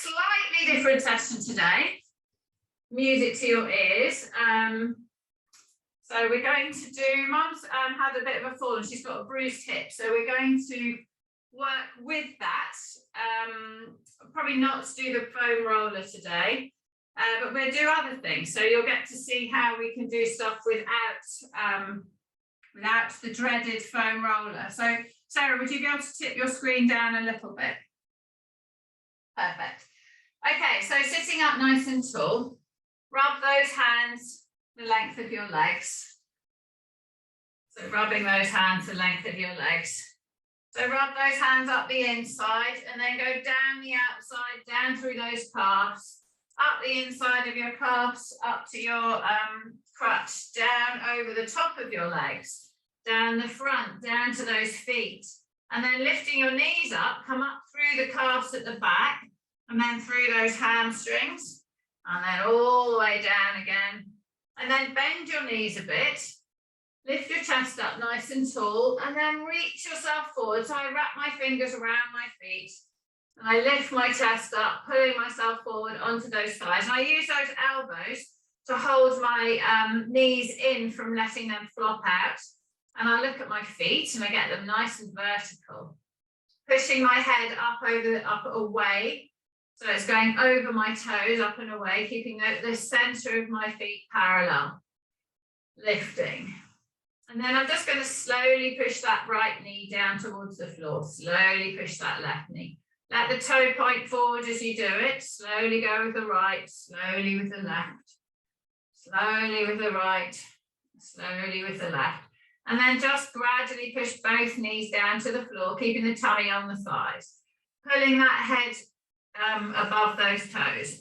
slightly different session today. Music to your ears. So we're going to do, Mum's had a bit of a fall and she's got a bruised hip. So we're going to work with that. Probably not to do the foam roller today, but we'll do other things. So you'll get to see how we can do stuff without the dreaded foam roller. So Sarah, would you be able to tip your screen down a little bit? Perfect. Okay, so sitting up nice and tall, rub those hands the length of your legs. So rubbing those hands the length of your legs. So rub those hands up the inside and then go down the outside, down through those calves, up the inside of your calves, up to your crutch, down over the top of your legs, down the front, down to those feet. And then lifting your knees up, come up through the calves at the back, and then through those hamstrings, and then all the way down again. And then bend your knees a bit, lift your chest up nice and tall, and then reach yourself forward. So I wrap my fingers around my feet, and I lift my chest up, pulling myself forward onto those thighs. And I use those elbows to hold my knees in from letting them flop out. And I look at my feet and I get them nice and vertical. Pushing my head up away. So it's going over my toes, up and away, keeping the center of my feet parallel. Lifting. And then I'm just going to slowly push that right knee down towards the floor. Slowly push that left knee. Let the toe point forward as you do it. Slowly go with the right, slowly with the left. Slowly with the right, slowly with the left. And then just gradually push both knees down to the floor, keeping the tummy on the thighs. Pulling that head above those toes.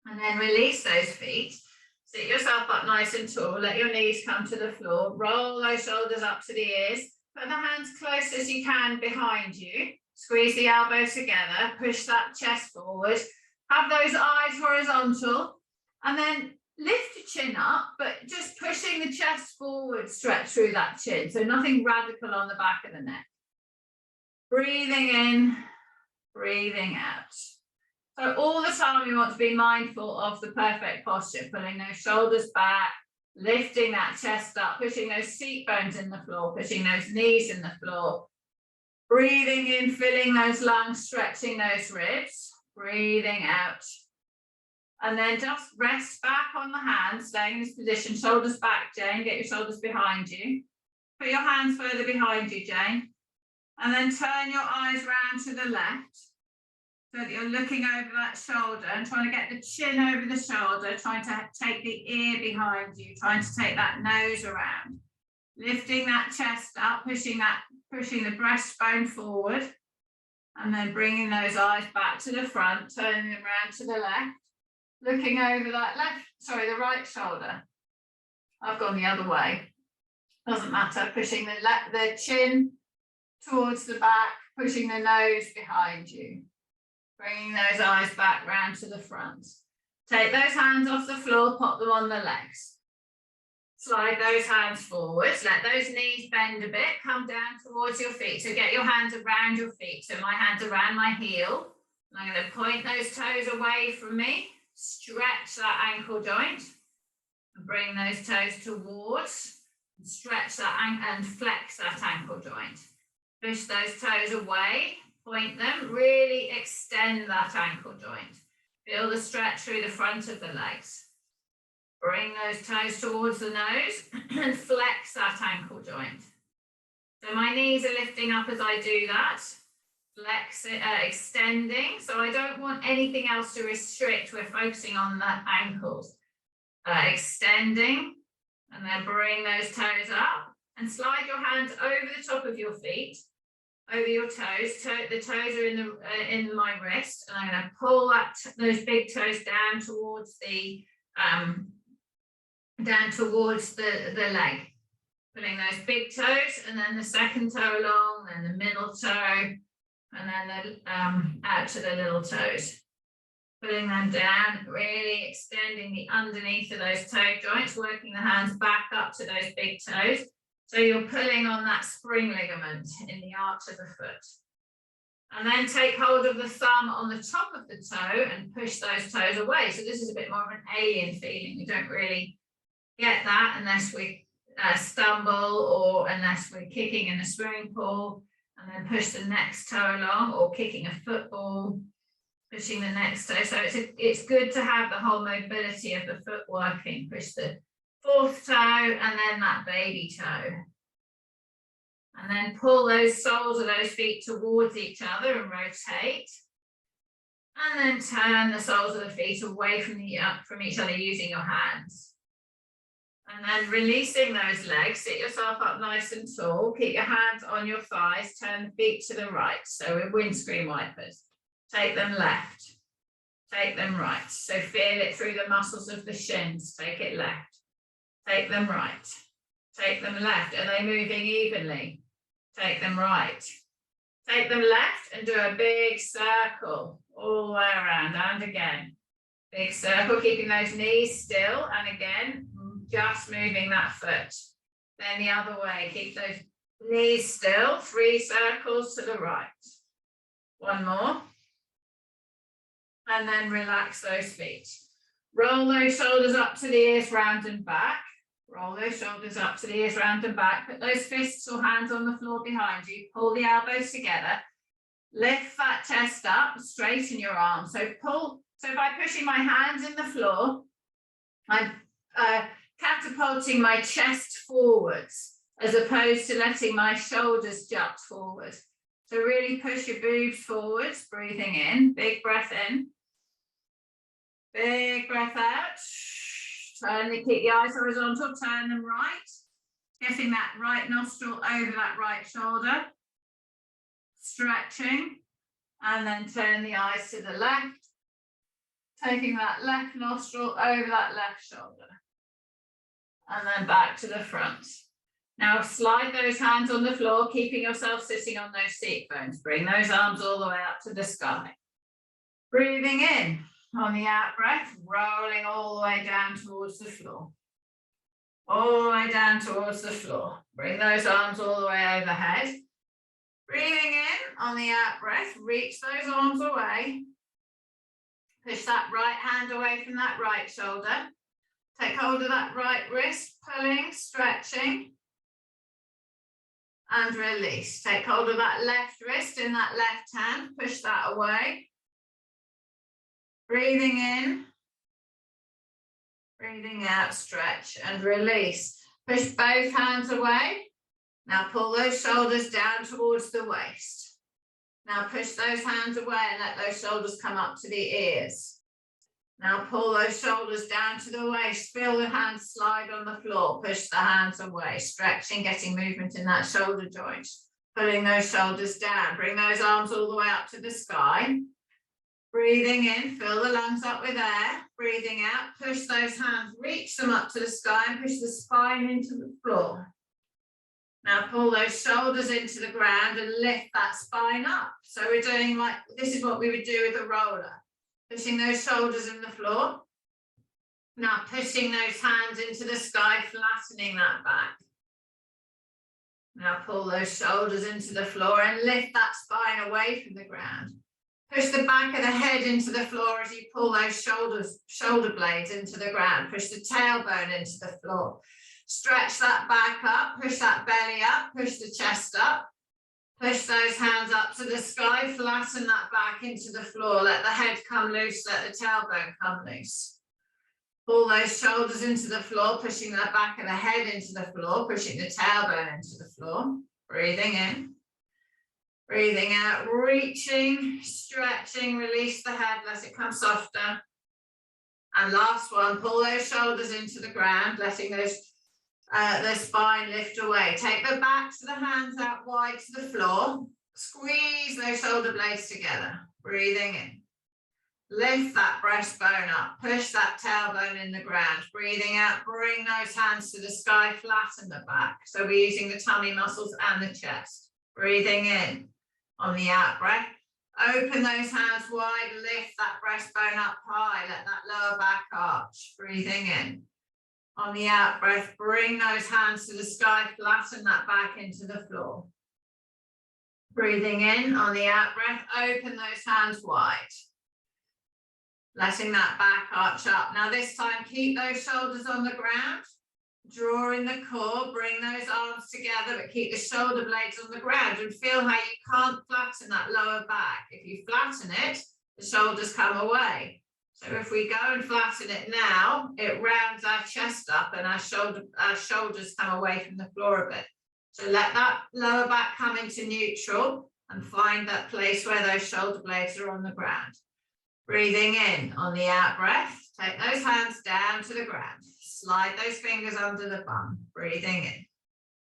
And then release those feet. Sit yourself up nice and tall. Let your knees come to the floor. Roll those shoulders up to the ears. Put the hands close as you can behind you. Squeeze the elbows together. Push that chest forward. Have those eyes horizontal. And then lift your chin up, but just pushing the chest forward, stretch through that chin. So nothing radical on the back of the neck. Breathing in, breathing out. So all the time we want to be mindful of the perfect posture, pulling those shoulders back, lifting that chest up, pushing those seat bones in the floor, pushing those knees in the floor. Breathing in, filling those lungs, stretching those ribs, breathing out. And then just rest back on the hands, staying in this position, shoulders back, Jane, get your shoulders behind you. Put your hands further behind you, Jane. And then turn your eyes round to the left, so that you're looking over that shoulder and trying to get the chin over the shoulder, trying to take the ear behind you, trying to take that nose around. Lifting that chest up, pushing the breastbone forward, and then bringing those eyes back to the front, turning them around to the left. Looking over that the right shoulder. I've gone the other way. Doesn't matter. Pushing the chin towards the back, pushing the nose behind you. Bringing those eyes back round to the front. Take those hands off the floor, pop them on the legs. Slide those hands forwards. Let those knees bend a bit. Come down towards your feet. So get your hands around your feet. So my hands around my heel. I'm going to point those toes away from me. Stretch that ankle joint and bring those toes towards, and stretch that and flex that ankle joint. Push those toes away, point them, really extend that ankle joint. Feel the stretch through the front of the legs. Bring those toes towards the nose and flex that ankle joint. So my knees are lifting up as I do that. Flex it, extending, so I don't want anything else to restrict. We're focusing on the ankles. Extending, and then bring those toes up and slide your hands over the top of your feet, over your toes. The toes are in my wrist, and I'm going to pull those big toes down towards the leg. Putting those big toes, and then the second toe along, then the middle toe. And then out to the little toes. Putting them down, really extending the underneath of those toe joints, working the hands back up to those big toes. So you're pulling on that spring ligament in the arch of the foot. And then take hold of the thumb on the top of the toe and push those toes away. So this is a bit more of an alien feeling. We don't really get that unless we stumble or unless we're kicking in a swimming pool, and then push the next toe along, or kicking a football, pushing the next toe. So it's good to have the whole mobility of the foot working. Push the fourth toe and then that baby toe. And then pull those soles of those feet towards each other and rotate. And then turn the soles of the feet away from each other using your hands. And then releasing those legs, sit yourself up nice and tall. Keep your hands on your thighs, turn the feet to the right. So we're windscreen wipers. Take them left, take them right. So feel it through the muscles of the shins. Take it left, take them right, take them left. Are they moving evenly? Take them right, take them left, and do a big circle all the way around, and again. Big circle, keeping those knees still, and again, just moving that foot. Then the other way, keep those knees still, 3 circles to the right. One more. And then relax those feet. Roll those shoulders up to the ears, round and back. Roll those shoulders up to the ears, round and back. Put those fists or hands on the floor behind you. Pull the elbows together. Lift that chest up, straighten your arms. So by pushing my hands in the floor, I'm catapulting my chest forwards as opposed to letting my shoulders jut forward. So really push your boobs forwards, breathing in, big breath in, big breath out. Keep the eyes horizontal, turn them right, getting that right nostril over that right shoulder, stretching, and then turn the eyes to the left, taking that left nostril over that left shoulder, and then back to the front. Now slide those hands on the floor, keeping yourself sitting on those seat bones. Bring those arms all the way up to the sky. Breathing in. On the out breath, rolling all the way down towards the floor. All the way down towards the floor. Bring those arms all the way overhead. Breathing in, on the out breath, reach those arms away. Push that right hand away from that right shoulder. Take hold of that right wrist, pulling, stretching. And release. Take hold of that left wrist in that left hand. Push that away. Breathing in, breathing out, stretch and release. Push both hands away. Now pull those shoulders down towards the waist. Now push those hands away and let those shoulders come up to the ears. Now pull those shoulders down to the waist. Feel the hands slide on the floor. Push the hands away, stretching, getting movement in that shoulder joint. Pulling those shoulders down. Bring those arms all the way up to the sky. Breathing in, fill the lungs up with air. Breathing out, push those hands, reach them up to the sky and push the spine into the floor. Now pull those shoulders into the ground and lift that spine up. So we're doing like, this is what we would do with a roller. Pushing those shoulders in the floor. Now pushing those hands into the sky, flattening that back. Now pull those shoulders into the floor and lift that spine away from the ground. Push the back of the head into the floor as you pull those shoulder blades into the ground. Push the tailbone into the floor. Stretch that back up, push that belly up, push the chest up. Push those hands up to the sky, flatten that back into the floor. Let the head come loose, let the tailbone come loose. Pull those shoulders into the floor, pushing the back of the head into the floor, pushing the tailbone into the floor. Breathing in. Breathing out, reaching, stretching, release the head, let it come softer. And last one, pull those shoulders into the ground, letting those the spine lift away. Take the backs of the hands out wide to the floor. Squeeze those shoulder blades together. Breathing in. Lift that breastbone up. Push that tailbone in the ground. Breathing out, bring those hands to the sky, flatten the back. So we're using the tummy muscles and the chest. Breathing in. On the out breath, open those hands wide, lift that breastbone up high, let that lower back arch. Breathing in. On the out breath, bring those hands to the sky, flatten that back into the floor. Breathing in on the out breath, open those hands wide. Letting that back arch up. Now this time, keep those shoulders on the ground. Draw in the core, bring those arms together, but keep the shoulder blades on the ground and feel how you can't flatten that lower back. If you flatten it, the shoulders come away. So if we go and flatten it now, it rounds our chest up and our shoulders come away from the floor a bit. So let that lower back come into neutral and find that place where those shoulder blades are on the ground. Breathing in on the out breath, take those hands down to the ground. Slide those fingers under the bum, breathing in.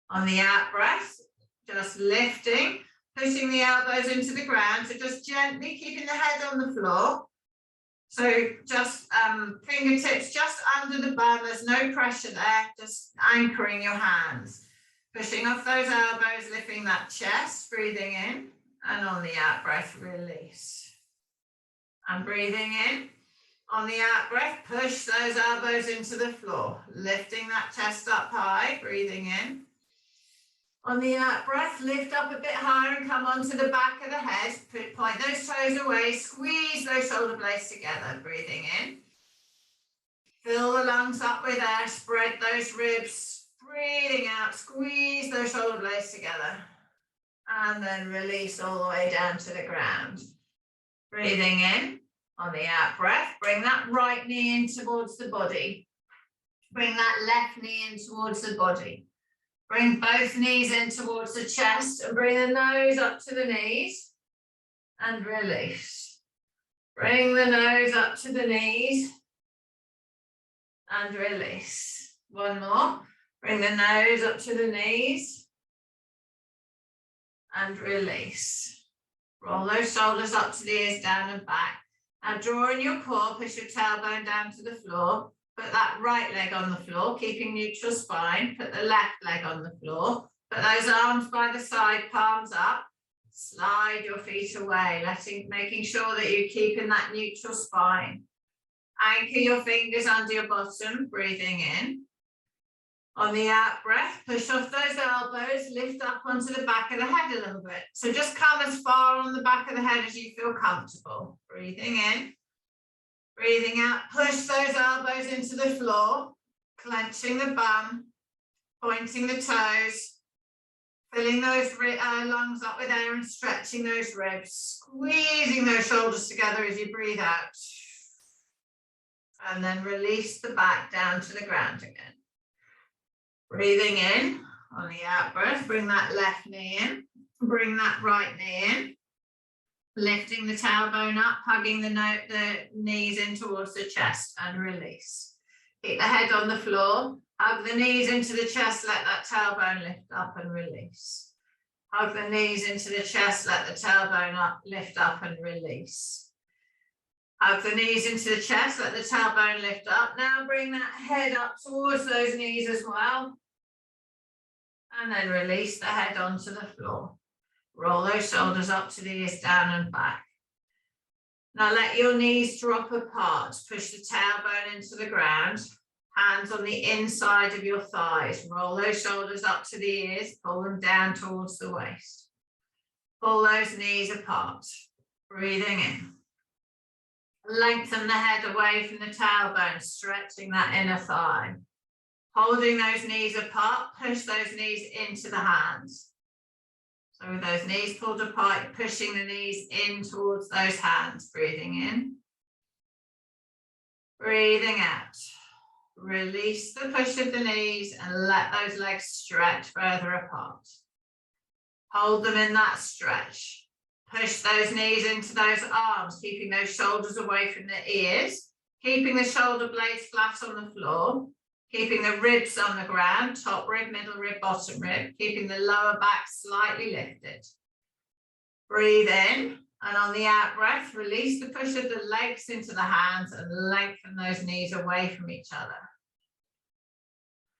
On the out breath, just lifting, pushing the elbows into the ground, so just gently keeping the head on the floor. So just fingertips just under the bum, there's no pressure there, just anchoring your hands. Pushing off those elbows, lifting that chest, breathing in, and on the out breath, release. And breathing in. On the out breath, push those elbows into the floor, lifting that chest up high, breathing in. On the out breath, lift up a bit higher and come onto the back of the head. Point those toes away, squeeze those shoulder blades together, breathing in. Fill the lungs up with air, spread those ribs, breathing out, squeeze those shoulder blades together. And then release all the way down to the ground. Breathing in. On the out breath, bring that right knee in towards the body. Bring that left knee in towards the body. Bring both knees in towards the chest and bring the nose up to the knees and release. Bring the nose up to the knees and release. One more. Bring the nose up to the knees and release. Roll those shoulders up to the ears, down and back. Now draw in your core, push your tailbone down to the floor. Put that right leg on the floor, keeping neutral spine. Put the left leg on the floor. Put those arms by the side, palms up. Slide your feet away, making sure that you're keeping that neutral spine. Anchor your fingers under your bottom, breathing in. On the out breath, push off those elbows, lift up onto the back of the head a little bit. So just come as far on the back of the head as you feel comfortable. Breathing in, breathing out, push those elbows into the floor, clenching the bum, pointing the toes, filling those lungs up with air and stretching those ribs, squeezing those shoulders together as you breathe out. And then release the back down to the ground again. Breathing in on the out breath, bring that left knee in, bring that right knee in, lifting the tailbone up, hugging the knees in towards the chest and release. Keep the head on the floor, hug the knees into the chest, let that tailbone lift up and release. Hug the knees into the chest, let the tailbone up, lift up and release. Hug the knees into the chest, let the tailbone lift up. Now bring that head up towards those knees as well. And then release the head onto the floor. Roll those shoulders up to the ears, down and back. Now let your knees drop apart. Push the tailbone into the ground. Hands on the inside of your thighs. Roll those shoulders up to the ears. Pull them down towards the waist. Pull those knees apart. Breathing in. Lengthen the head away from the tailbone, stretching that inner thigh. Holding those knees apart, push those knees into the hands. So with those knees pulled apart, pushing the knees in towards those hands. Breathing in. Breathing out. Release the push of the knees and let those legs stretch further apart. Hold them in that stretch. Push those knees into those arms, keeping those shoulders away from the ears, keeping the shoulder blades flat on the floor, keeping the ribs on the ground, top rib, middle rib, bottom rib, keeping the lower back slightly lifted. Breathe in, and on the out breath, release the push of the legs into the hands and lengthen those knees away from each other.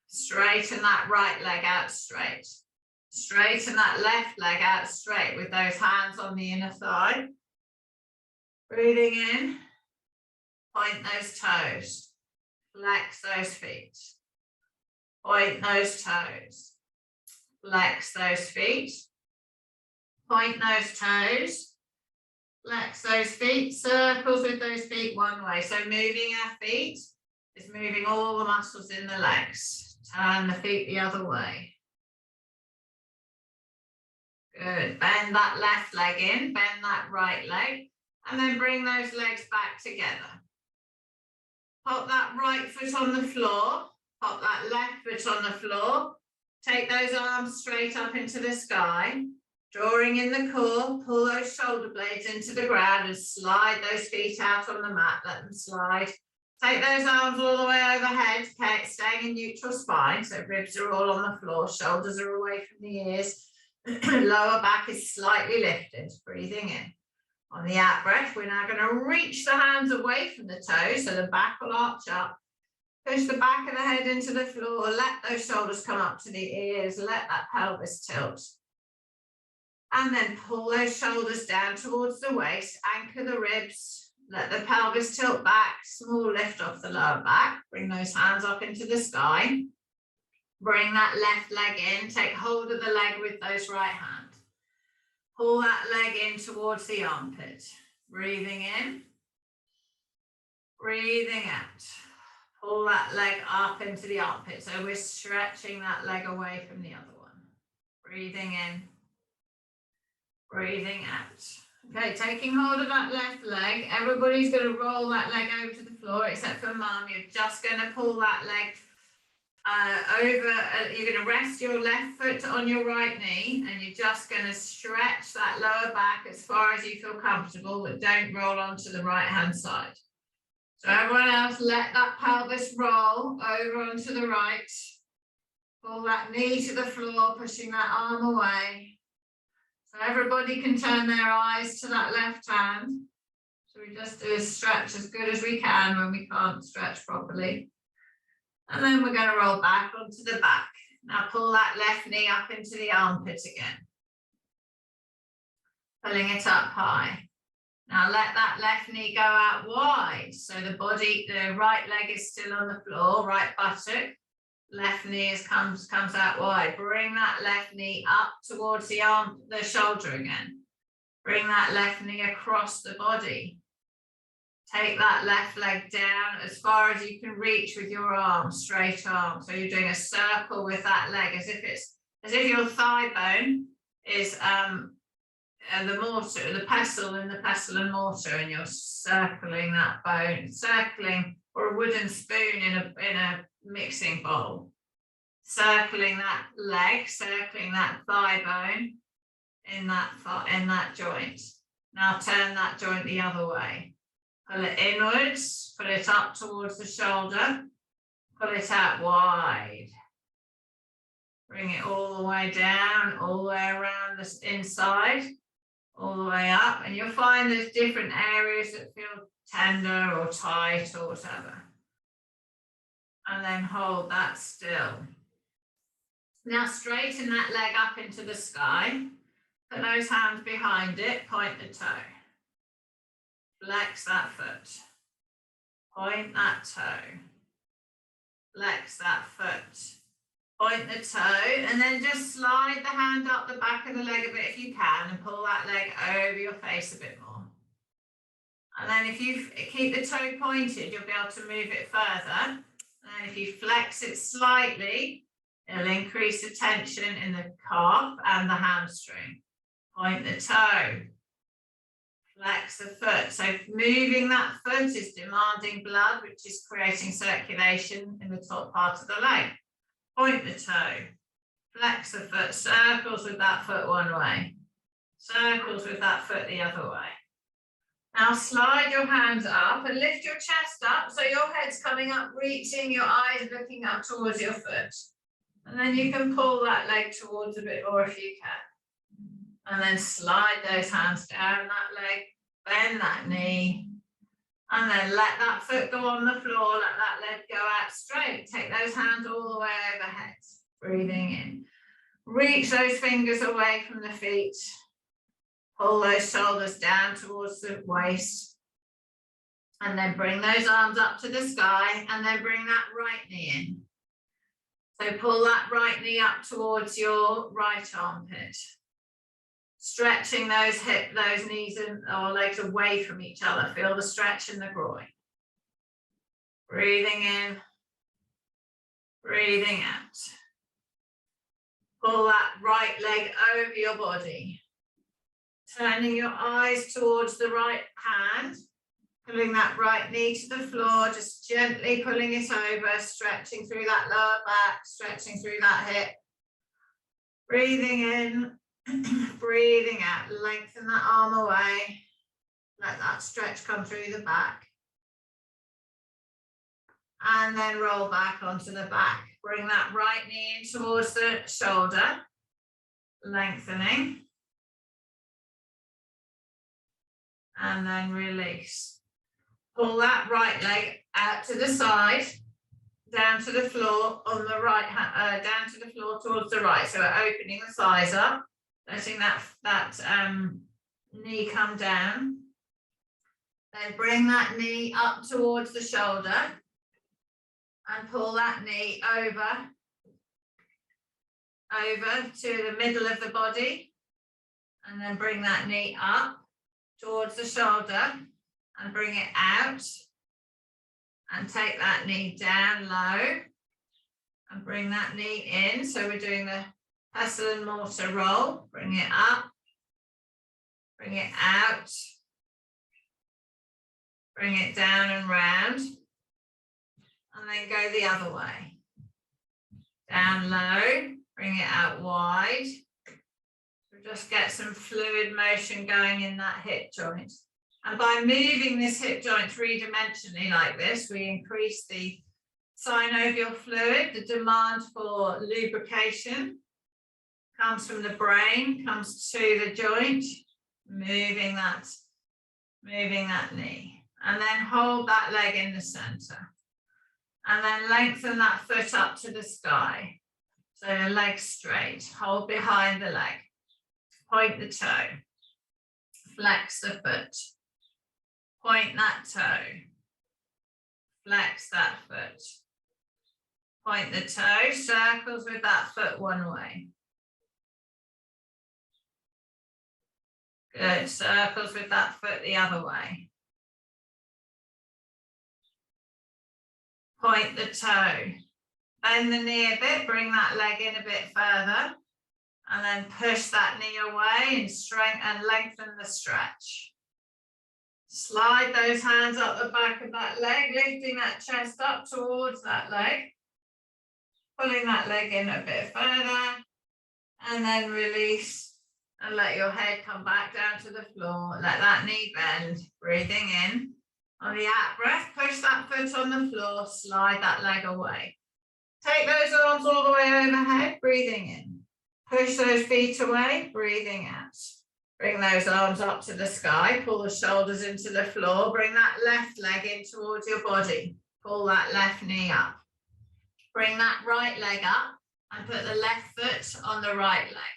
Straighten that right leg out straight. Straighten that left leg out straight with those hands on the inner thigh. Breathing in, point those toes, flex those feet. Point those toes, flex those feet. Point those toes. Flex those feet, circles with those feet one way. So moving our feet is moving all the muscles in the legs. Turn the feet the other way. Good. Bend that left leg in, bend that right leg, and then bring those legs back together. Pop that right foot on the floor, pop that left foot on the floor. Take those arms straight up into the sky. Drawing in the core, pull those shoulder blades into the ground and slide those feet out on the mat, let them slide. Take those arms all the way overhead, staying in neutral spine, so ribs are all on the floor, shoulders are away from the ears, lower back is slightly lifted, breathing in. On the out breath, we're now going to reach the hands away from the toes, so the back will arch up. Push the back of the head into the floor, let those shoulders come up to the ears, let that pelvis tilt. And then pull those shoulders down towards the waist, anchor the ribs, let the pelvis tilt back, small lift off the lower back, bring those hands up into the sky. Bring that left leg in, take hold of the leg with those right hands. Pull that leg in towards the armpit. Breathing in, breathing out. Pull that leg up into the armpit. So we're stretching that leg away from the other one. Breathing in, breathing out. Okay, taking hold of that left leg. Everybody's going to roll that leg over to the floor except for mum. You're just going to pull that leg over. You're going to rest your left foot on your right knee and you're just going to stretch that lower back as far as you feel comfortable, but don't roll onto the right hand side. So everyone else, let that pelvis roll over onto the right. Pull that knee to the floor, pushing that arm away. So everybody can turn their eyes to that left hand. So we just do a stretch as good as we can when we can't stretch properly. And then we're going to roll back onto the back. Now pull that left knee up into the armpit again. Pulling it up high. Now let that left knee go out wide. So the right leg is still on the floor, right buttock. Left knee comes out wide. Bring that left knee up towards the shoulder again. Bring that left knee across the body. Take that left leg down as far as you can reach with your arm, straight arm. So you're doing a circle with that leg as if your thigh bone is the pestle in the pestle and mortar, and you're circling that bone, or a wooden spoon in a mixing bowl, circling that leg, circling that thigh bone in that joint. Now turn that joint the other way. Pull it inwards, pull it up towards the shoulder, pull it out wide. Bring it all the way down, all the way around this inside, all the way up, and you'll find there's different areas that feel tender or tight or whatever. And then hold that still. Now straighten that leg up into the sky. Put those hands behind it, point the toe. Flex that foot. Point that toe. Flex that foot. Point the toe, and then just slide the hand up the back of the leg a bit if you can, and pull that leg over your face a bit more. And then if you keep the toe pointed, you'll be able to move it further. And if you flex it slightly, it'll increase the tension in the calf and the hamstring. Point the toe. Flex the foot. So moving that foot is demanding blood, which is creating circulation in the top part of the leg. Point the toe. Flex the foot. Circles with that foot one way. Circles with that foot the other way. Now slide your hands up and lift your chest up so your head's coming up, reaching, your eyes looking up towards your foot. And then you can pull that leg towards a bit more if you can. And then slide those hands down that leg, bend that knee, and then let that foot go on the floor, let that leg go out straight. Take those hands all the way overhead, breathing in. Reach those fingers away from the feet. Pull those shoulders down towards the waist. And then bring those arms up to the sky, and then bring that right knee in. So pull that right knee up towards your right armpit. Stretching those knees or legs away from each other. Feel the stretch in the groin. Breathing in, breathing out. Pull that right leg over your body. Turning your eyes towards the right hand. Pulling that right knee to the floor, just gently pulling it over, stretching through that lower back, stretching through that hip. Breathing in, breathing out. Lengthen that arm away. Let that stretch come through the back. And then roll back onto the back. Bring that right knee in towards the shoulder, lengthening. And then release. Pull that right leg out to the side, down to the floor on the right hand, down to the floor towards the right. So we're opening the thighs up, letting that knee come down. Then bring that knee up towards the shoulder and pull that knee over to the middle of the body. And then bring that knee up towards the shoulder and bring it out. And take that knee down low and bring that knee in. So we're doing the pestle and mortar roll. Bring it up, bring it out, bring it down and round, and then go the other way. Down low, bring it out wide. So just get some fluid motion going in that hip joint. And by moving this hip joint three-dimensionally like this, we increase the synovial fluid. The demand for lubrication comes from the brain, comes to the joint, moving that knee. And then hold that leg in the center. And then lengthen that foot up to the sky. So the leg straight, hold behind the leg. Point the toe, flex the foot. Point that toe, flex that foot. Point the toe, circles with that foot one way. Good, circles with that foot the other way. Point the toe. Bend the knee a bit, bring that leg in a bit further. And then push that knee away and strengthen and lengthen the stretch. Slide those hands up the back of that leg, lifting that chest up towards that leg. Pulling that leg in a bit further. And then release and let your head come back down to the floor. Let that knee bend. Breathing in. On the out breath, push that foot on the floor. Slide that leg away. Take those arms all the way overhead. Breathing in. Push those feet away. Breathing out. Bring those arms up to the sky, pull the shoulders into the floor, bring that left leg in towards your body, pull that left knee up. Bring that right leg up and put the left foot on the right leg.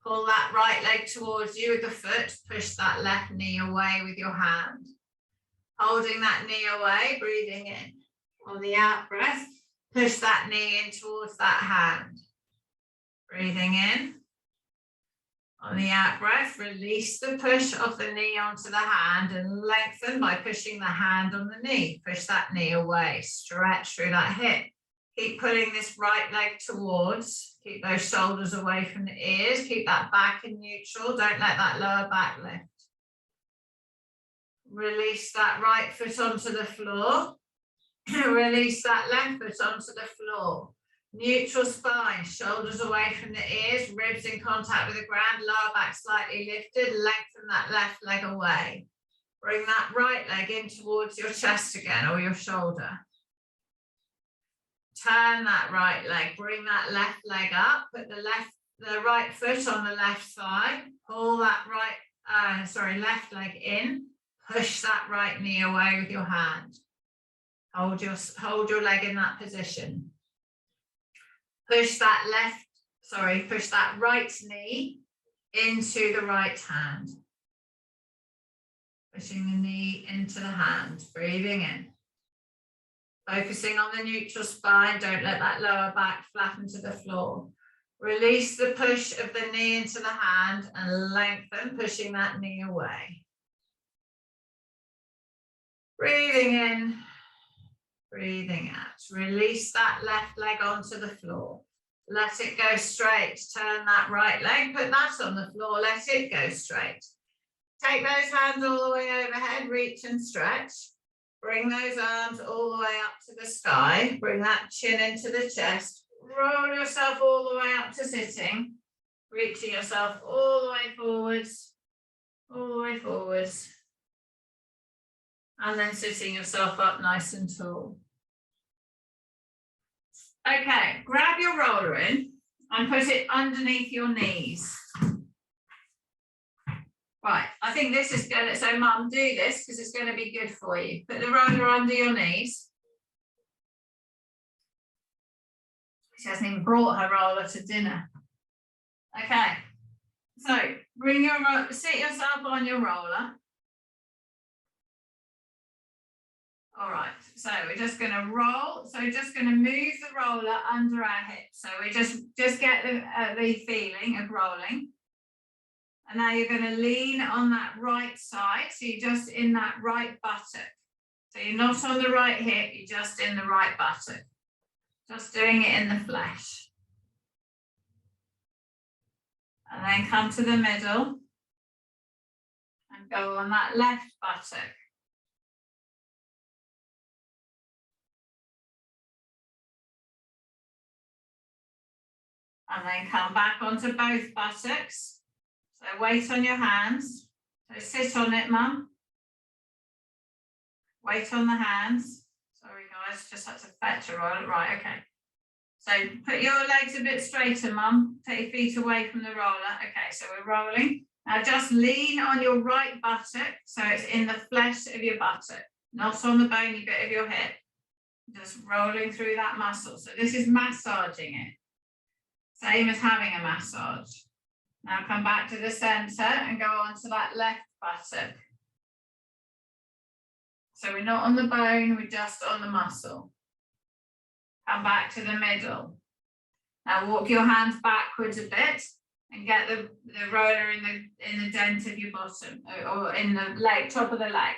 Pull that right leg towards you with the foot, push that left knee away with your hand. Holding that knee away, breathing in. On the out breath, push that knee in towards that hand. Breathing in. On the out breath, release the push of the knee onto the hand and lengthen by pushing the hand on the knee. Push that knee away, stretch through that hip. Keep pulling this right leg towards. Keep those shoulders away from the ears. Keep that back in neutral. Don't let that lower back lift. Release that right foot onto the floor. Release that left foot onto the floor. Neutral spine, shoulders away from the ears, ribs in contact with the ground, lower back slightly lifted, lengthen that left leg away. Bring that right leg in towards your chest again or your shoulder. Turn that right leg, bring that left leg up, put the right foot on the left thigh, pull that left leg in, push that right knee away with your hand. Hold your leg in that position. Push that right knee into the right hand. Pushing the knee into the hand, breathing in. Focusing on the neutral spine, don't let that lower back flatten to the floor. Release the push of the knee into the hand and lengthen, pushing that knee away. Breathing in, breathing out. Release that left leg onto the floor. Let it go straight. Turn that right leg, put that on the floor, let it go straight. Take those hands all the way overhead, reach and stretch. Bring those arms all the way up to the sky. Bring that chin into the chest. Roll yourself all the way up to sitting. Reaching yourself all the way forwards, all the way forwards. And then sitting yourself up nice and tall. Okay, grab your roller in and put it underneath your knees. Right, I think this is good. So Mum, do this because it's going to be good for you. Put the roller under your knees. She hasn't even brought her roller to dinner. Okay, so sit yourself on your roller. All right, so we're just going to roll. So we're just going to move the roller under our hips. So we just get the feeling of rolling. And now you're going to lean on that right side. So you're just in that right buttock. So you're not on the right hip, you're just in the right buttock. Just doing it in the flesh. And then come to the middle and go on that left buttock. And then come back onto both buttocks. So weight on your hands. So sit on it, Mum. Weight on the hands. Sorry guys, just had to fetch a roller. Right, okay. So put your legs a bit straighter, Mum. Take your feet away from the roller. Okay, so we're rolling. Now just lean on your right buttock. So it's in the flesh of your buttock, not on the bony bit of your hip. Just rolling through that muscle. So this is massaging it. Same as having a massage. Now come back to the center and go on to that left buttock. So we're not on the bone, we're just on the muscle. Come back to the middle. Now walk your hands backwards a bit and get the roller in the dent of your bottom or in the leg, top of the leg.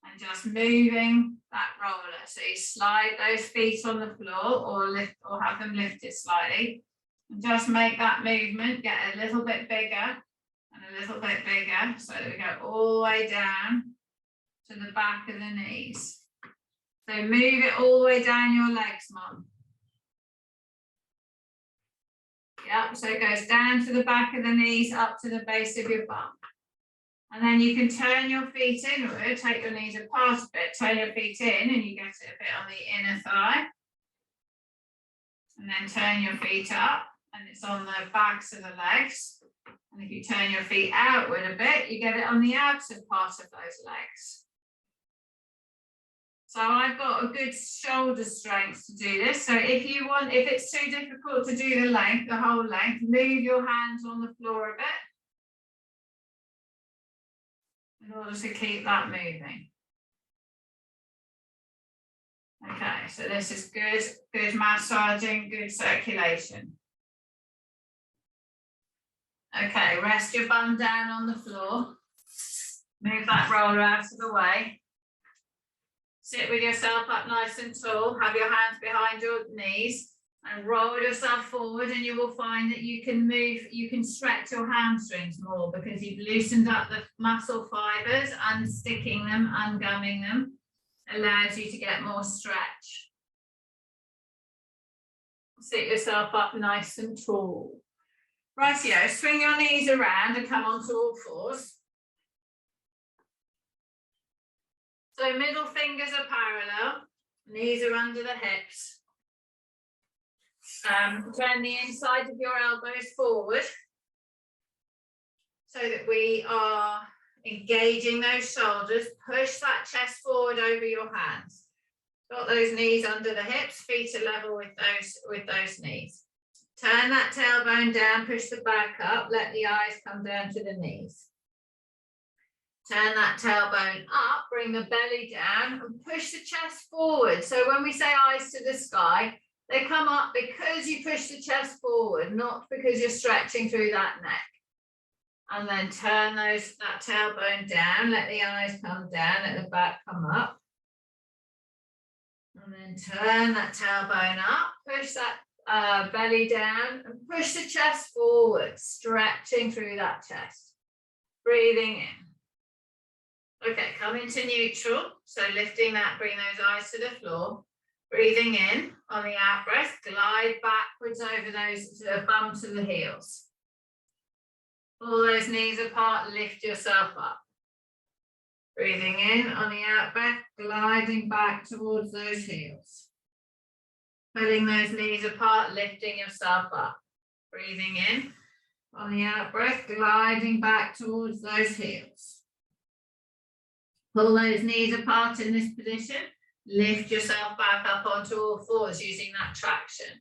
And just moving that roller. So you slide those feet on the floor or have them lifted slightly. And just make that movement, get a little bit bigger and a little bit bigger so that we go all the way down to the back of the knees. So move it all the way down your legs, Mum. Yep, so it goes down to the back of the knees, up to the base of your bum. And then you can turn your feet inward, take your knees apart a bit, turn your feet in and you get it a bit on the inner thigh. And then turn your feet up. And it's on the backs of the legs. And if you turn your feet outward a bit, you get it on the outer part of those legs. So I've got a good shoulder strength to do this. So if it's too difficult to do the whole length, move your hands on the floor a bit in order to keep that moving. Okay, so this is good massaging, good circulation. Okay, rest your bum down on the floor. Move that roller out of the way. Sit with yourself up nice and tall. Have your hands behind your knees and roll yourself forward and you will find that you can stretch your hamstrings more because you've loosened up the muscle fibers, unsticking them, ungumming them, allows you to get more stretch. Sit yourself up nice and tall. Rightio, swing your knees around and come onto all fours. So middle fingers are parallel, knees are under the hips. Turn the inside of your elbows forward so that we are engaging those shoulders. Push that chest forward over your hands. Got those knees under the hips, feet are level with those knees. Turn that tailbone down, push the back up, let the eyes come down to the knees. Turn that tailbone up, bring the belly down and push the chest forward. So when we say eyes to the sky, They come up because you push the chest forward, not because you're stretching through that neck. And then turn that tailbone down, let the eyes come down, let the back come up. And then turn that tailbone up, push that belly down and push the chest forward, stretching through that chest. Breathing in. Okay, come into neutral. So lifting that, bring those eyes to the floor. Breathing in on the out breath, glide backwards over those to the bum to the heels. Pull those knees apart, lift yourself up. Breathing in on the out breath, gliding back towards those heels. Pulling those knees apart, lifting yourself up. Breathing in on the out breath, gliding back towards those heels. Pull those knees apart in this position. Lift yourself back up onto all fours using that traction.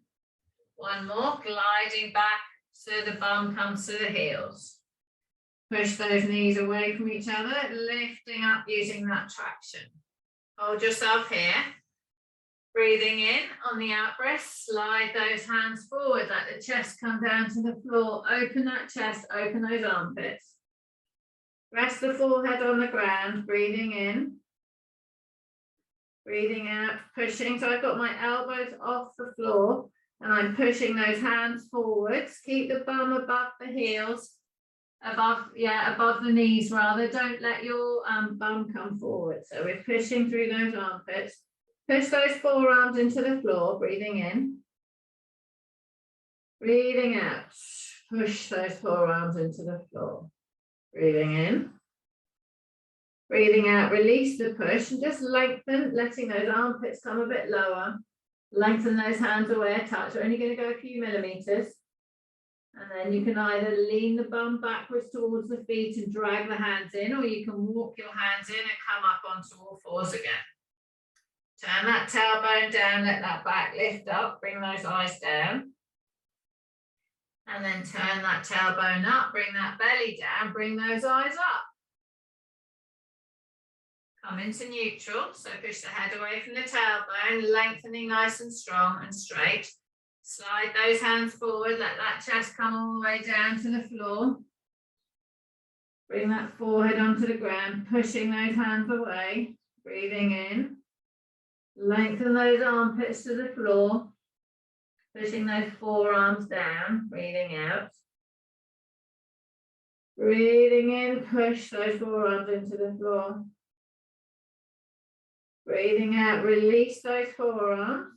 One more, gliding back so the bum comes to the heels. Push those knees away from each other, lifting up using that traction. Hold yourself here. Breathing in on the out breath, slide those hands forward, let the chest come down to the floor. Open that chest, open those armpits. Rest the forehead on the ground, breathing in. Breathing out, pushing. So I've got my elbows off the floor and I'm pushing those hands forwards. Keep the bum above the heels, above the knees rather. Don't let your bum come forward. So we're pushing through those armpits. Push those forearms into the floor, breathing in. Breathing out. Push those forearms into the floor. Breathing in. Breathing out, release the push and just lengthen, letting those armpits come a bit lower. Lengthen those hands away a touch. We're only going to go a few millimeters. And then you can either lean the bum backwards towards the feet and drag the hands in, or you can walk your hands in and come up onto all fours again. Turn that tailbone down, let that back lift up, bring those eyes down. And then turn that tailbone up, bring that belly down, bring those eyes up. Come into neutral, so push the head away from the tailbone, lengthening nice and strong and straight. Slide those hands forward, let that chest come all the way down to the floor. Bring that forehead onto the ground, pushing those hands away, breathing in. Lengthen those armpits to the floor, pushing those forearms down, breathing out. Breathing in, push those forearms into the floor. Breathing out, release those forearms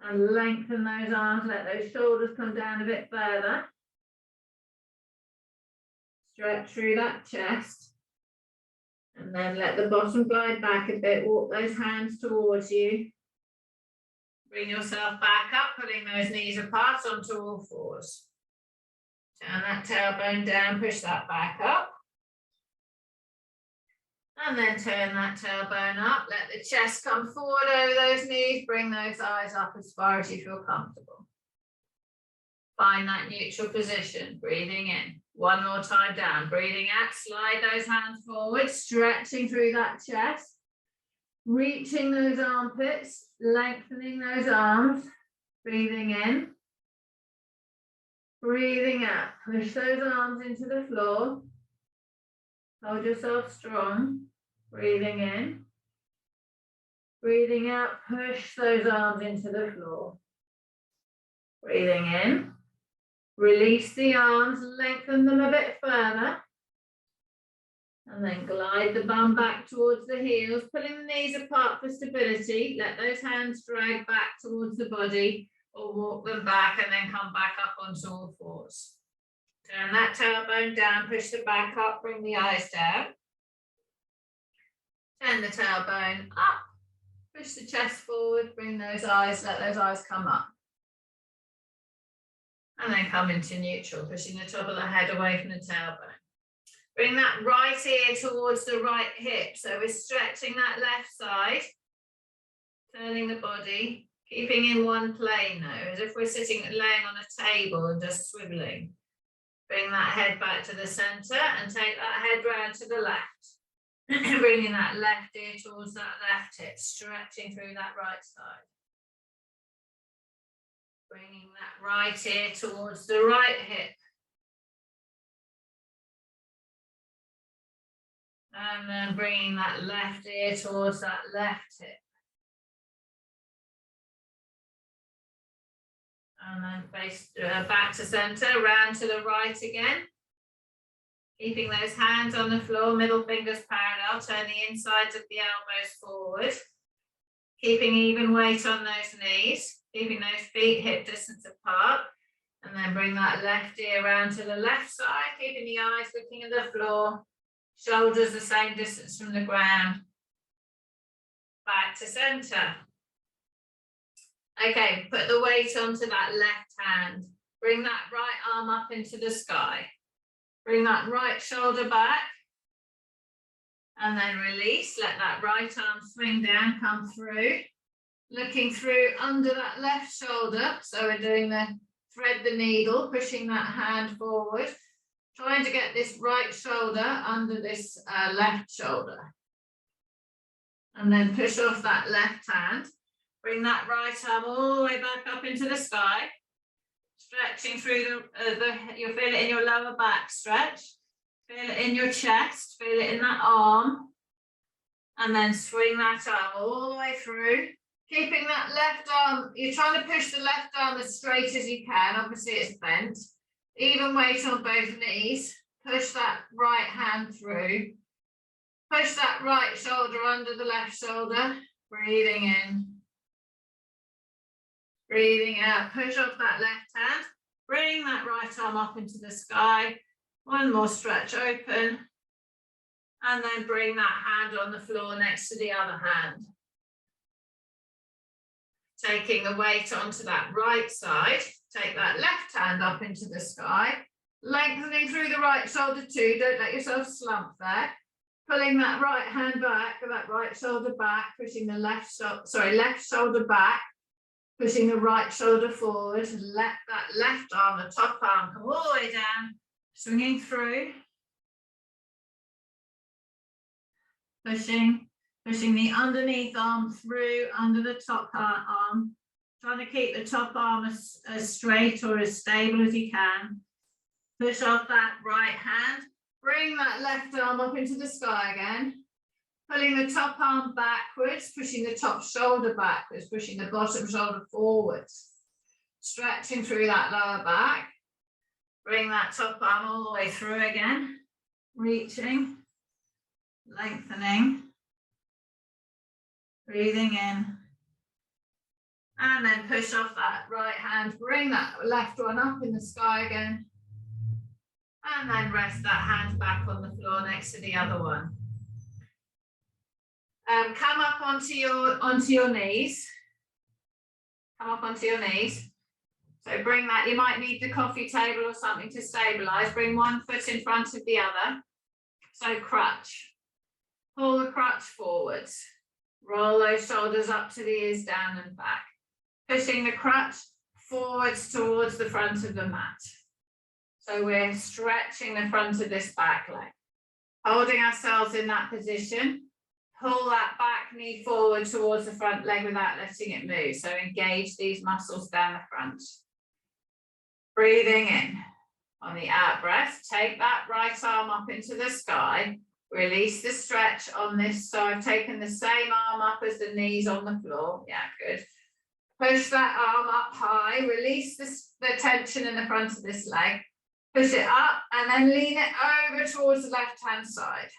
and lengthen those arms, let those shoulders come down a bit further. Stretch through that chest. And then let the bottom glide back a bit, walk those hands towards you. Bring yourself back up, pulling those knees apart onto all fours. Turn that tailbone down, push that back up. And then turn that tailbone up, let the chest come forward over those knees, bring those eyes up as far as you feel comfortable. Find that neutral position, breathing in. One more time down, breathing out, slide those hands forward, stretching through that chest, reaching those armpits, lengthening those arms, breathing in, breathing out, push those arms into the floor, hold yourself strong, breathing in, breathing out, push those arms into the floor, breathing in. Release the arms, lengthen them a bit further. And then glide the bum back towards the heels, pulling the knees apart for stability. Let those hands drag back towards the body or walk them back and then come back up onto all fours. Turn that tailbone down, push the back up, bring the eyes down. Turn the tailbone up, push the chest forward, bring those eyes, let those eyes come up. And then come into neutral, pushing the top of the head away from the tailbone. Bring that right ear towards the right hip. So we're stretching that left side, turning the body, keeping in one plane though, as if we're laying on a table and just swiveling. Bring that head back to the center and take that head round to the left. Bringing that left ear towards that left hip, stretching through that right side. Bringing that right ear towards the right hip. And then bringing that left ear towards that left hip. And then face back to center, round to the right again. Keeping those hands on the floor, middle fingers parallel, turn the insides of the elbows forward. Keeping even weight on those knees, keeping those feet hip distance apart. And then bring that left ear around to the left side, keeping the eyes looking at the floor. Shoulders the same distance from the ground. Back to center. Okay, put the weight onto that left hand. Bring that right arm up into the sky. Bring that right shoulder back. And then release. Let that right arm swing down, come through. Looking through under that left shoulder. So we're doing the thread the needle, pushing that hand forward. Trying to get this right shoulder under this left shoulder. And then push off that left hand. Bring that right arm all the way back up into the sky. Stretching through you'll feel it in your lower back stretch. Feel it in your chest. Feel it in that arm. And then swing that arm all the way through. Keeping that left arm, you're trying to push the left arm as straight as you can. Obviously it's bent. Even weight on both knees. Push that right hand through. Push that right shoulder under the left shoulder. Breathing in. Breathing out. Push off that left hand. Bring that right arm up into the sky. One more stretch open. And then bring that hand on the floor next to the other hand. Taking the weight onto that right side. Take that left hand up into the sky, lengthening through the right shoulder too. Don't let yourself slump there. Pulling that right hand back, that right shoulder back, pushing the left shoulder back, pushing the right shoulder forward. Let that left arm, the top arm, come all the way down, swinging through. Pushing the underneath arm through under the top arm. Trying to keep the top arm as straight or as stable as you can. Push off that right hand. Bring that left arm up into the sky again. Pulling the top arm backwards, pushing the top shoulder backwards, pushing the bottom shoulder forwards. Stretching through that lower back. Bring that top arm all the way through again. Reaching, lengthening. Breathing in. And then push off that right hand, bring that left one up in the sky again. And then rest that hand back on the floor next to the other one. Come up onto your knees. Come up onto your knees. So bring that, you might need the coffee table or something to stabilize. Bring one foot in front of the other. So crutch. Pull the crutch forwards. Roll those shoulders up to the ears, down and back. Pushing the crutch forwards towards the front of the mat. So we're stretching the front of this back leg. Holding ourselves in that position. Pull that back knee forward towards the front leg without letting it move. So engage these muscles down the front. Breathing in. On the out breath, take that right arm up into the sky. Release the stretch on this. So I've taken the same arm up as the knees on the floor. Yeah, good. Push that arm up high. Release the tension in the front of this leg. Push it up and then lean it over towards the left-hand side.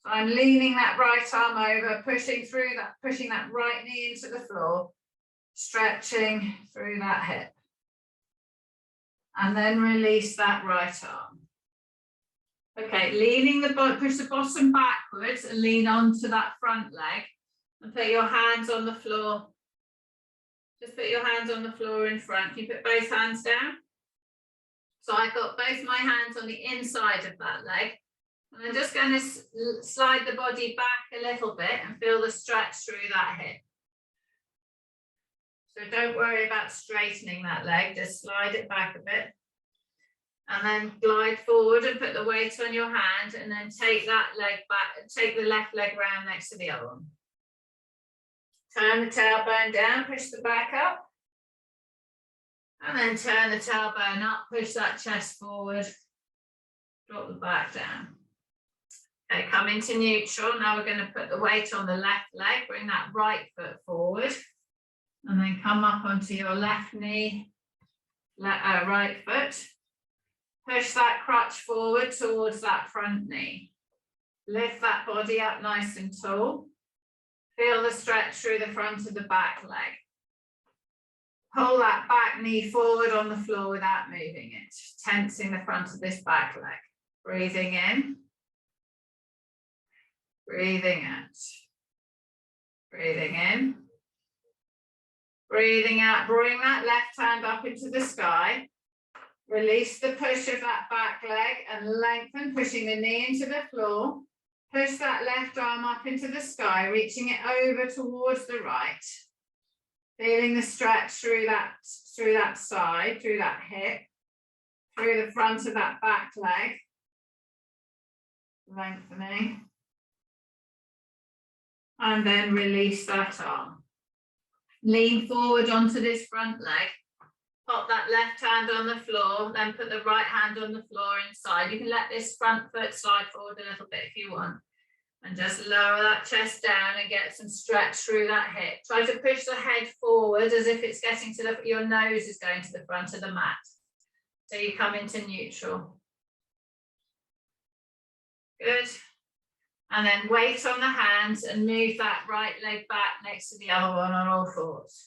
So I'm leaning that right arm over, pushing that right knee into the floor, stretching through that hip. And then release that right arm. Okay, push the bottom backwards and lean onto that front leg and put your hands on the floor. Just put your hands on the floor in front. Can you put both hands down? So I've got both my hands on the inside of that leg. And I'm just going to slide the body back a little bit and feel the stretch through that hip. So don't worry about straightening that leg, just slide it back a bit. And then glide forward and put the weight on your hand and then take that leg back, take the left leg round next to the other one. Turn the tailbone down, push the back up. And then turn the tailbone up, push that chest forward, drop the back down. Okay, come into neutral. Now we're going to put the weight on the left leg, bring that right foot forward, and then come up onto your left knee, right foot. Push that crutch forward towards that front knee. Lift that body up nice and tall. Feel the stretch through the front of the back leg. Pull that back knee forward on the floor without moving it, tensing the front of this back leg. Breathing in. Breathing out. Breathing in. Breathing out. Bring that left hand up into the sky. Release the push of that back leg and lengthen, pushing the knee into the floor. Push that left arm up into the sky, reaching it over towards the right. Feeling the stretch through that side, through that hip, through the front of that back leg. Lengthening. And then release that arm. Lean forward onto this front leg. Pop that left hand on the floor, then put the right hand on the floor inside. You can let this front foot slide forward a little bit if you want. And just lower that chest down and get some stretch through that hip. Try to push the head forward as if it's getting to your nose is going to the front of the mat. So you come into neutral. Good. And then weight on the hands and move that right leg back next to the other one on all fours.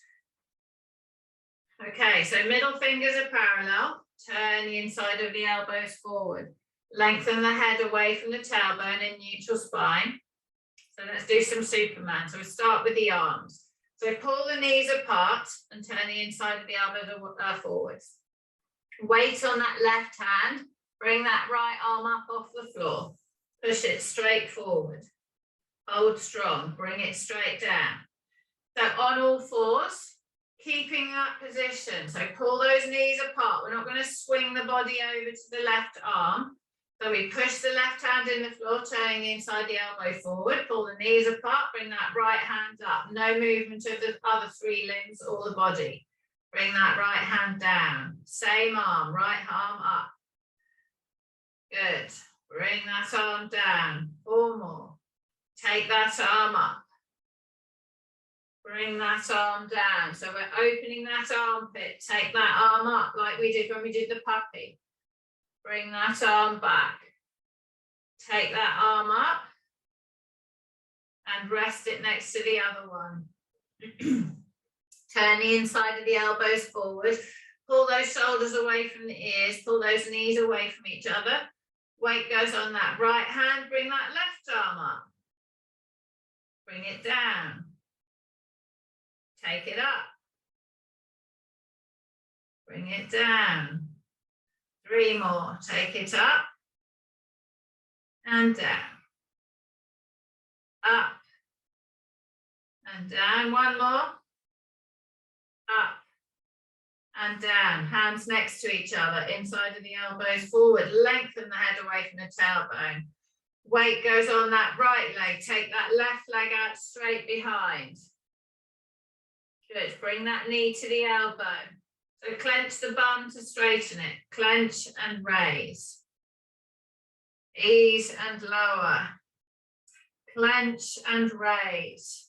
Okay, so middle fingers are parallel. Turn the inside of the elbows forward. Lengthen the head away from the tailbone in neutral spine. So let's do some Superman. So we start with the arms. So pull the knees apart and turn the inside of the elbows forwards. Weight on that left hand. Bring that right arm up off the floor. Push it straight forward. Hold strong. Bring it straight down. So on all fours, keeping that position. So pull those knees apart. We're not going to swing the body over to the left arm. So we push the left hand in the floor, turning the inside the elbow forward. Pull the knees apart. Bring that right hand up. No movement of the other three limbs or the body. Bring that right hand down. Same arm, right arm up. Good. Bring that arm down. 4 more. Take that arm up. Bring that arm down. So we're opening that armpit. Take that arm up like we did when we did the puppy. Bring that arm back. Take that arm up and rest it next to the other one. Turn the inside of the elbows forward. Pull those shoulders away from the ears. Pull those knees away from each other. Weight goes on that right hand. Bring that left arm up. Bring it down. Take it up. Bring it down. 3 more. Take it up and down. Up and down. 1 more. Up and down. Hands next to each other. Inside of the elbows forward. Lengthen the head away from the tailbone. Weight goes on that right leg. Take that left leg out straight behind. Good. Bring that knee to the elbow. So clench the bum to straighten it. Clench and raise. Ease and lower. Clench and raise.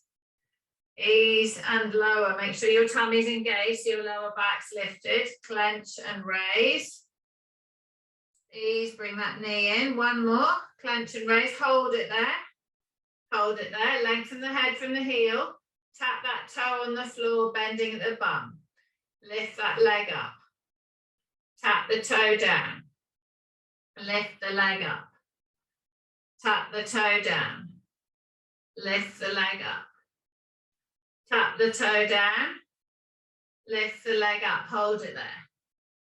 Ease and lower. Make sure your tummy's engaged, your lower back's lifted. Clench and raise. Ease, bring that knee in. 1 more. Clench and raise. Hold it there. Hold it there. Lengthen the head from the heel. Tap that toe on the floor, bending at the bum. Lift that leg up. Tap the toe down. Lift the leg up. Tap the toe down. Lift the leg up. Tap the toe down. Lift the leg up. Hold it there.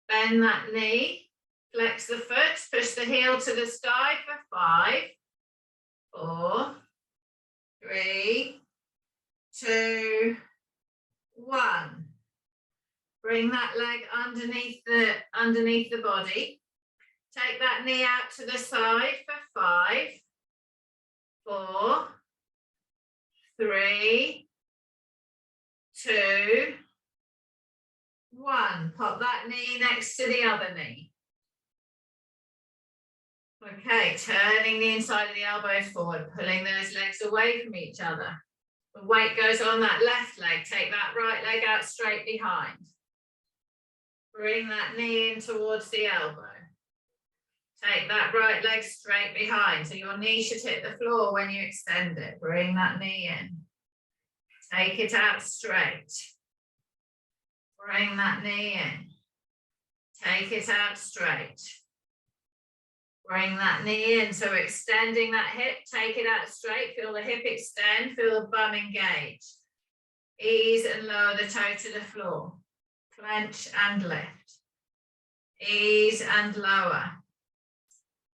Bend that knee. Flex the foot. Push the heel to the sky for 5, 4, 3, 2, 1. Bring that leg underneath the body. Take that knee out to the side for 5, 4, 3, 2, 1. Pop that knee next to the other knee. Okay, turning the inside of the elbows forward, pulling those legs away from each other. The weight goes on that left leg. Take that right leg out straight behind. Bring that knee in towards the elbow. Take that right leg straight behind. So your knee should hit the floor when you extend it. Bring that knee in. Take it out straight. Bring that knee in. Take it out straight. Bring that knee in. So extending that hip, take it out straight. Feel the hip extend, feel the bum engage. Ease and lower the toe to the floor. Clench and lift. Ease and lower.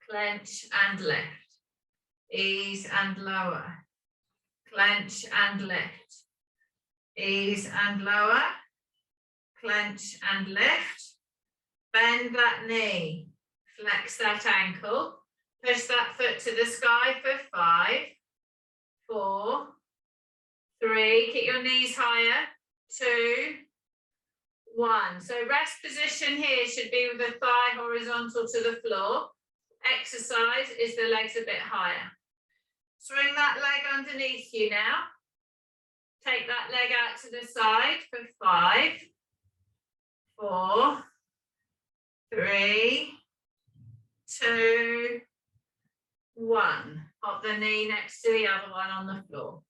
Clench and lift. Ease and lower. Clench and lift. Ease and lower. Clench and lift. Bend that knee. Flex that ankle. Push that foot to the sky for 5, 4, 3. Keep your knees higher. 2, 1. So rest position here should be with the thigh horizontal to the floor. Exercise is the legs a bit higher. Swing that leg underneath you now. Take that leg out to the side for 5, 4, 3, 2, 1. Pop the knee next to the other one on the floor.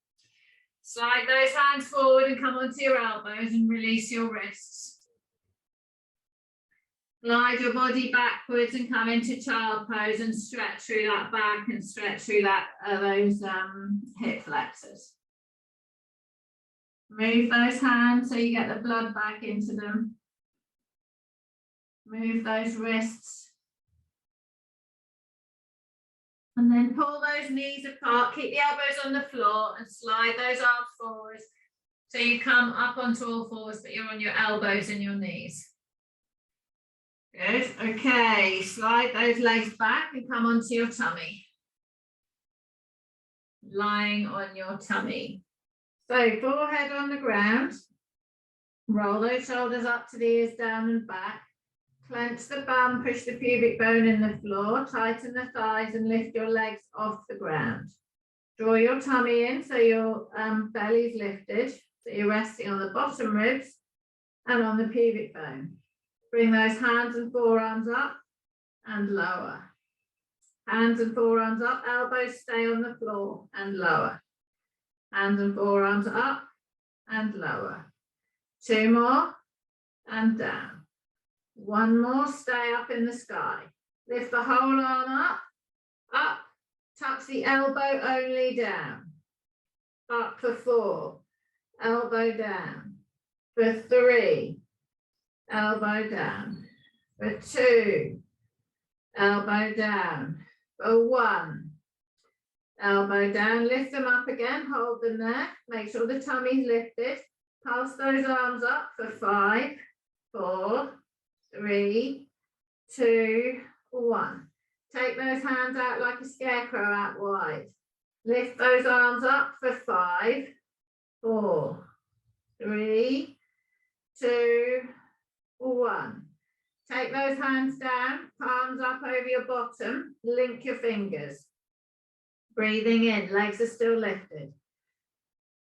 Slide those hands forward and come onto your elbows and release your wrists. Glide your body backwards and come into child pose and stretch through that back and stretch through that those hip flexors. Move those hands so you get the blood back into them. Move those wrists. And then pull those knees apart, keep the elbows on the floor and slide those arms forwards. So you come up onto all fours, but you're on your elbows and your knees. Good, okay, slide those legs back and come onto your tummy. Lying on your tummy. So forehead on the ground, roll those shoulders up to the ears, down and back. Clench the bum, push the pubic bone in the floor, tighten the thighs and lift your legs off the ground. Draw your tummy in so your belly's lifted, so you're resting on the bottom ribs and on the pubic bone. Bring those hands and forearms up and lower. Hands and forearms up, elbows stay on the floor and lower. Hands and forearms up and lower. 2 more and down. 1 more, stay up in the sky. Lift the whole arm up, touch the elbow only down. Up for 4, elbow down. For 3, elbow down. For 2, elbow down. For 1, elbow down. Lift them up again, hold them there. Make sure the tummy's lifted. Pass those arms up for 5, 4, 3, 2, 1. Take those hands out like a scarecrow out wide. Lift those arms up for 5, 4, 3, 2, 1. Take those hands down, palms up over your bottom, link your fingers. Breathing in, legs are still lifted.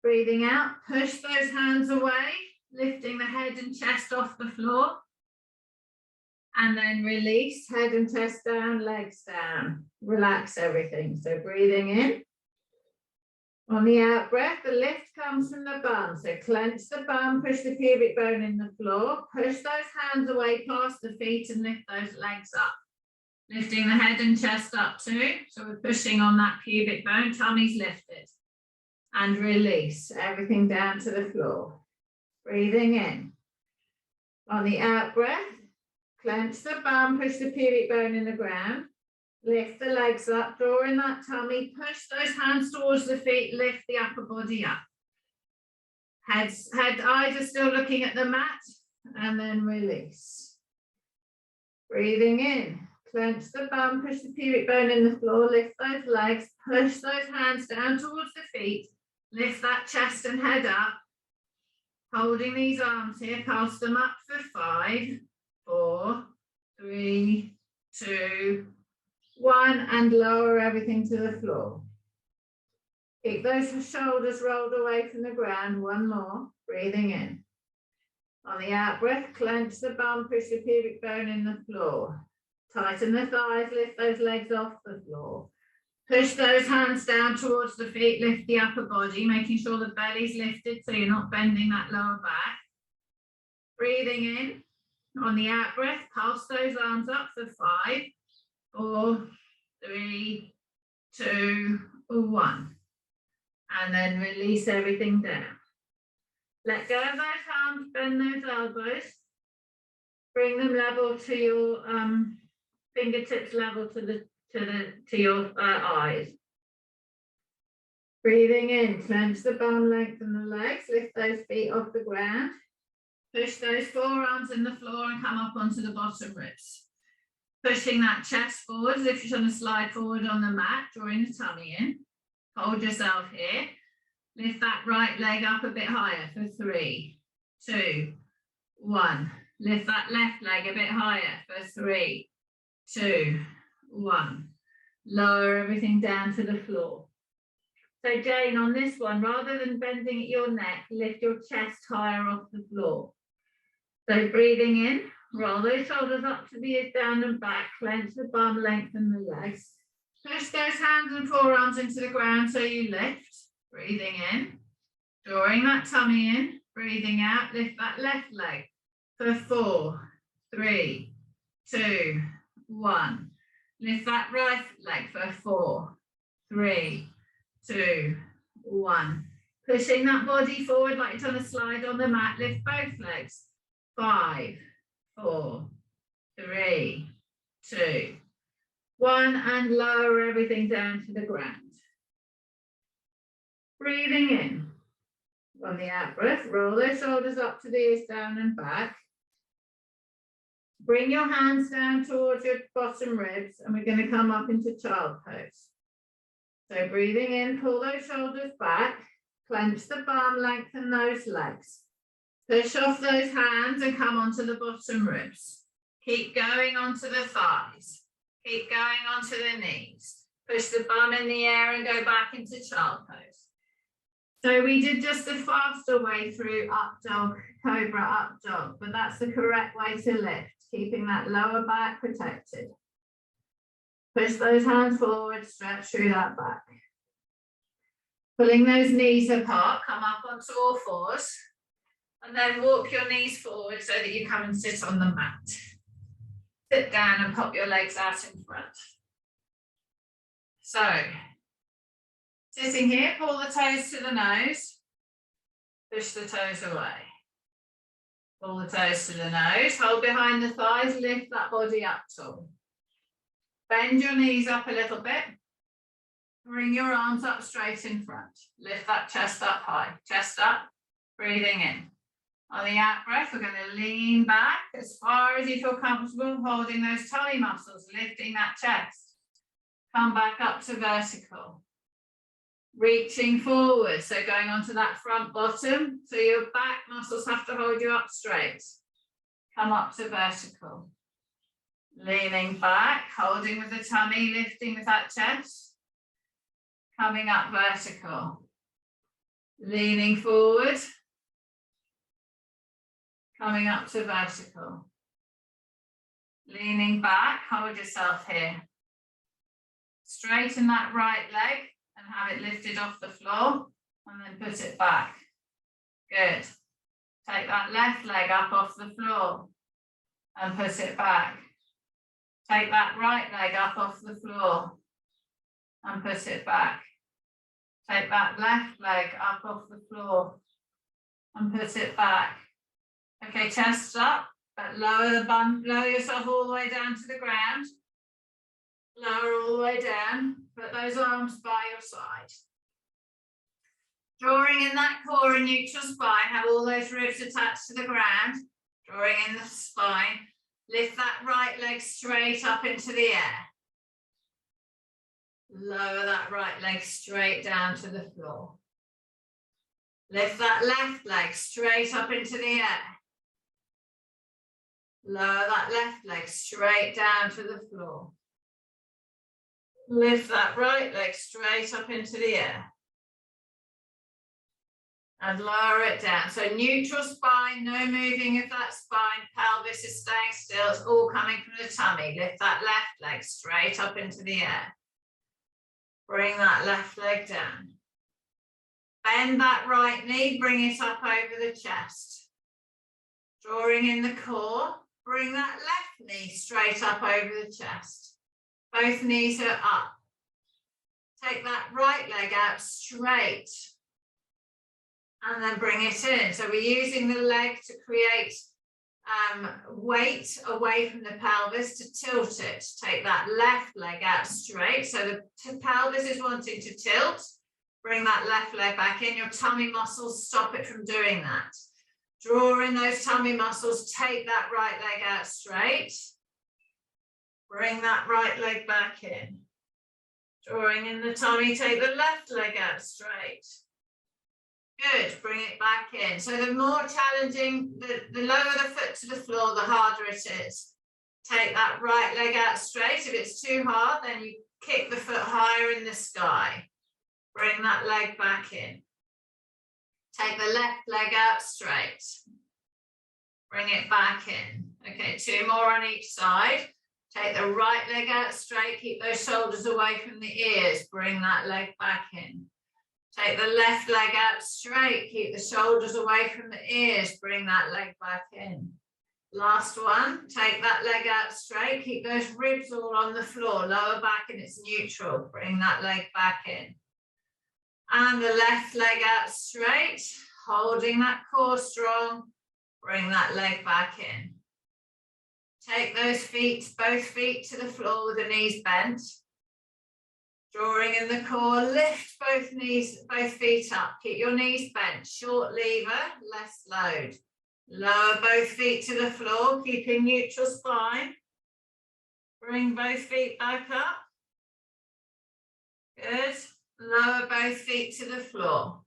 Breathing out, push those hands away, lifting the head and chest off the floor. And then release, head and chest down, legs down. Relax everything. So breathing in. On the out breath, the lift comes from the bum. So clench the bum, push the pubic bone in the floor. Push those hands away past the feet and lift those legs up. Lifting the head and chest up too. So we're pushing on that pubic bone, tummy's lifted. And release everything down to the floor. Breathing in. On the out breath, clench the bum, push the pubic bone in the ground. Lift the legs up, draw in that tummy, push those hands towards the feet, lift the upper body up. Eyes are still looking at the mat, and then release. Breathing in, clench the bum, push the pubic bone in the floor, lift those legs, push those hands down towards the feet, lift that chest and head up. Holding these arms here, pass them up for 5, 4, 3, 2, 1, and lower everything to the floor. Keep those shoulders rolled away from the ground. One more, breathing in. On the out breath, clench the bum, push the pubic bone in the floor. Tighten the thighs, lift those legs off the floor. Push those hands down towards the feet, lift the upper body, making sure the belly's lifted so you're not bending that lower back. Breathing in. On the out breath, pulse those arms up for 5, 4, 3, 2, 1. And then release everything down. Let go of those arms, bend those elbows. Bring them level to your fingertips level to your eyes. Breathing in, clench the bum, lengthen the legs, lift those feet off the ground. Push those forearms in the floor and come up onto the bottom ribs. Pushing that chest forward as if you're going to slide forward on the mat, drawing the tummy in. Hold yourself here. Lift that right leg up a bit higher for 3, 2, 1. Lift that left leg a bit higher for 3, 2, 1. Lower everything down to the floor. So Jane, on this one, rather than bending at your neck, lift your chest higher off the floor. So breathing in, roll those shoulders up to the ears, down and back, clench the bum, lengthen the legs. Push those hands and forearms into the ground so you lift. Breathing in, drawing that tummy in, breathing out, lift that left leg for 4, 3, 2, 1. Lift that right leg for 4, 3, 2, 1. Pushing that body forward like it's on a slide on the mat, lift both legs. 5, 4, 3, 2, 1, and lower everything down to the ground. Breathing in. On the out breath, roll those shoulders up to the ears, down and back. Bring your hands down towards your bottom ribs, and we're going to come up into child pose. So breathing in, pull those shoulders back, clench the bum, lengthen those legs. Push off those hands and come onto the bottom ribs. Keep going onto the thighs. Keep going onto the knees. Push the bum in the air and go back into child pose. So we did just the faster way through up dog, cobra, up dog, but that's the correct way to lift, keeping that lower back protected. Push those hands forward, stretch through that back. Pulling those knees apart, come up onto all fours, and then walk your knees forward so that you come and sit on the mat. Sit down and pop your legs out in front. So, sitting here, pull the toes to the nose, push the toes away. Pull the toes to the nose, hold behind the thighs, lift that body up tall. Bend your knees up a little bit. Bring your arms up straight in front. Lift that chest up high, chest up, breathing in. On the out breath, we're going to lean back as far as you feel comfortable, holding those tummy muscles, lifting that chest. Come back up to vertical. Reaching forward, so going onto that front bottom, so your back muscles have to hold you up straight. Come up to vertical. Leaning back, holding with the tummy, lifting with that chest. Coming up vertical. Leaning forward. Coming up to vertical. Leaning back, hold yourself here. Straighten that right leg and have it lifted off the floor, and then put it back. Good. Take that left leg up off the floor and put it back. Take that right leg up off the floor and put it back. Take that left leg up off the floor and put it back. Okay, chest up, but lower the bum, lower yourself all the way down to the ground. Lower all the way down, put those arms by your side. Drawing in that core and neutral spine, have all those ribs attached to the ground. Drawing in the spine, lift that right leg straight up into the air. Lower that right leg straight down to the floor. Lift that left leg straight up into the air. Lower that left leg straight down to the floor. Lift that right leg straight up into the air. And lower it down. So neutral spine, no moving of that spine. Pelvis is staying still. It's all coming from the tummy. Lift that left leg straight up into the air. Bring that left leg down. Bend that right knee, bring it up over the chest. Drawing in the core, bring that left knee straight up over the chest. Both knees are up. Take that right leg out straight. And then bring it in. So we're using the leg to create weight away from the pelvis to tilt it. Take that left leg out straight. So the pelvis is wanting to tilt. Bring that left leg back in. Your tummy muscles stop it from doing that. Draw in those tummy muscles. Take that right leg out straight. Bring that right leg back in. Drawing in the tummy. Take the left leg out straight. Good, bring it back in. So the more challenging, the lower the foot to the floor, the harder it is. Take that right leg out straight. If it's too hard, then you kick the foot higher in the sky. Bring that leg back in. Take the left leg out straight. Bring it back in. Okay, 2 more on each side. Take the right leg out straight. Keep those shoulders away from the ears. Bring that leg back in. Take the left leg out straight. Keep the shoulders away from the ears. Bring that leg back in. Last one. Take that leg out straight. Keep those ribs all on the floor. Lower back and it's neutral. Bring that leg back in. And the left leg out straight. Holding that core strong. Bring that leg back in. Take those feet, both feet to the floor with the knees bent. Drawing in the core, lift both knees, both feet up. Keep your knees bent. Short lever, less load. Lower both feet to the floor, keeping neutral spine. Bring both feet back up. Good. Lower both feet to the floor.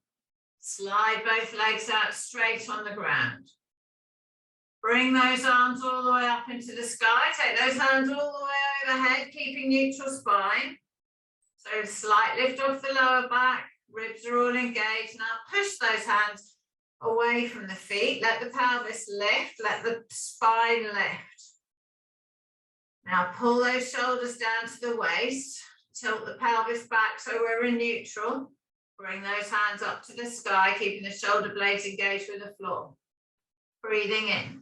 Slide both legs out straight on the ground. Bring those arms all the way up into the sky. Take those hands all the way overhead, keeping neutral spine. So slight lift off the lower back, ribs are all engaged. Now push those hands away from the feet. Let the pelvis lift, let the spine lift. Now pull those shoulders down to the waist. Tilt the pelvis back so we're in neutral. Bring those hands up to the sky, keeping the shoulder blades engaged with the floor. Breathing in.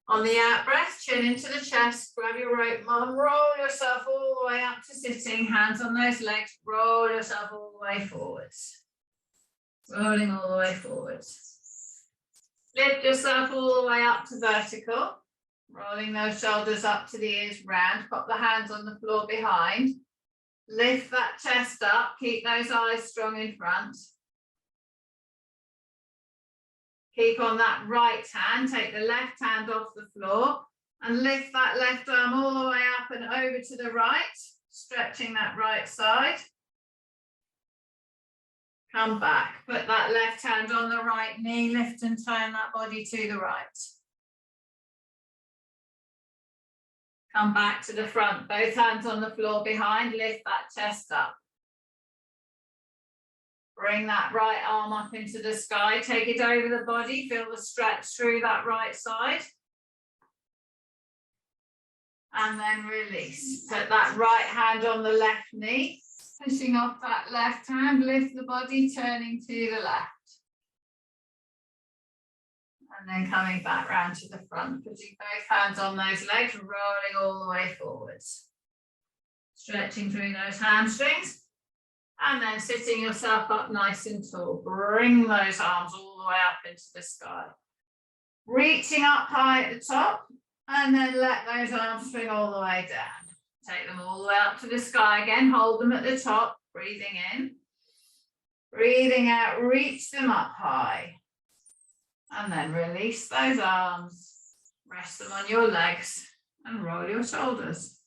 On the out breath, chin into the chest, grab your rope mom, roll yourself all the way up to sitting, hands on those legs, roll yourself all the way forwards. Rolling all the way forwards. Lift yourself all the way up to vertical, rolling those shoulders up to the ears round, pop the hands on the floor behind. Lift that chest up, keep those eyes strong in front. Keep on that right hand, take the left hand off the floor and lift that left arm all the way up and over to the right, stretching that right side. Come back, put that left hand on the right knee, lift and turn that body to the right. Come back to the front, both hands on the floor behind, lift that chest up. Bring that right arm up into the sky, take it over the body, feel the stretch through that right side. And then release. Put that right hand on the left knee, pushing off that left hand, lift the body, turning to the left. And then coming back round to the front, putting both hands on those legs, rolling all the way forwards. Stretching through those hamstrings. And then sitting yourself up nice and tall. Bring those arms all the way up into the sky. Reaching up high at the top, and then let those arms swing all the way down. Take them all the way up to the sky again. Hold them at the top, breathing in. Breathing out, reach them up high. And then release those arms. Rest them on your legs and roll your shoulders.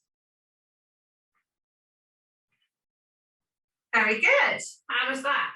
Very good. How was that?